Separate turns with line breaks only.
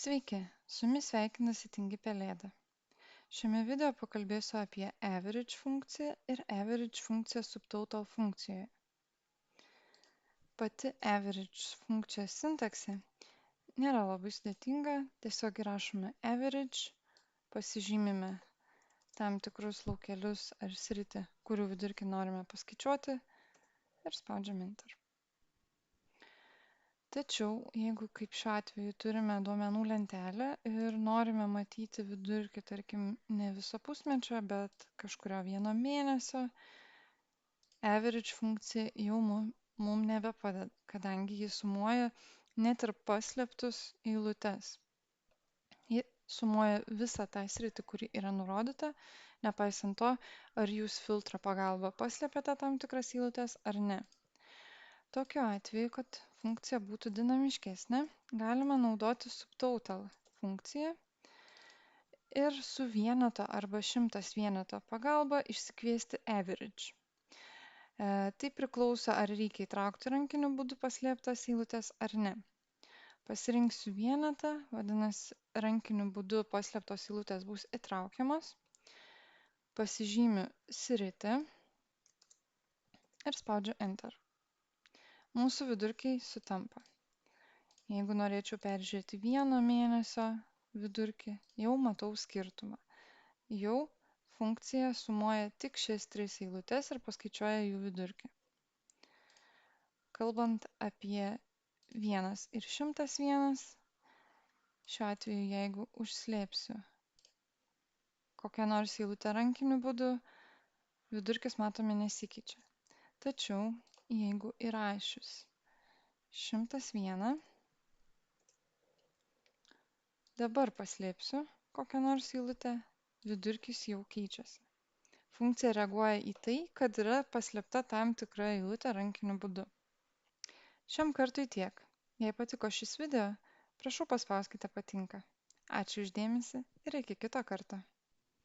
Sveiki, su jumis sveikinasi Tingi Pelėda. Šiame video pakalbėsiu apie average funkciją ir average funkciją subtotal funkcijoje. Pati average funkcijos sintaksė nėra labai sudėtinga, tiesiog įrašome average, pasižymime tam tikrus laukelius ar sritį, kurių vidurkį norime paskaičiuoti ir spaudžiame Enter. Tačiau, jeigu kaip šiuo atveju turime duomenų lentelę ir norime matyti vidurkį, tarkim, ne viso pusmečio, bet kažkurio vieno mėnesio, average funkcija jau mums nebepadeda, kadangi jis sumuoja net ir paslėptus eilutes. Ji sumuoja visą tą sritį, kuri yra nurodyta, nepaisant to, ar jūs filtro pagalba paslėpėte tam tikras eilutes ar ne. Tokiu atveju, kad funkcija būtų dinamiškesnė, galima naudoti subtotal funkciją ir su vieneto arba 100 vieneto pagalba išsikviesti average. Tai priklauso, ar reikia įtraukti rankiniu būdu paslėptas eilutes ar ne. Pasirinksiu vienetą, vadinasi, rankiniu būdu paslėptos eilutės bus įtraukiamos. Pasižymiu sritį ir spaudžiu Enter. Mūsų vidurkiai sutampa. Jeigu norėčiau peržiūrėti vieno mėnesio vidurkį, jau matau skirtumą. Jau funkcija sumuoja tik šias 3 eilutes ir paskaičiuoja jų vidurkį. Kalbant apie 1 ir 101, šiuo atveju jeigu užslėpsiu kokią nors eilutę rankiniu būdu, vidurkis matome nesikeičia. Tačiau jeigu įrašius 101, dabar paslėpsiu kokią nors eilutę, vidurkis jau keičiasi. Funkcija reaguoja į tai, kad yra paslėpta tam tikra eilutė rankiniu būdu. Šiam kartui tiek. Jei patiko šis video, prašau paspauskite patinka. Ačiū už dėmesį ir iki kito karto.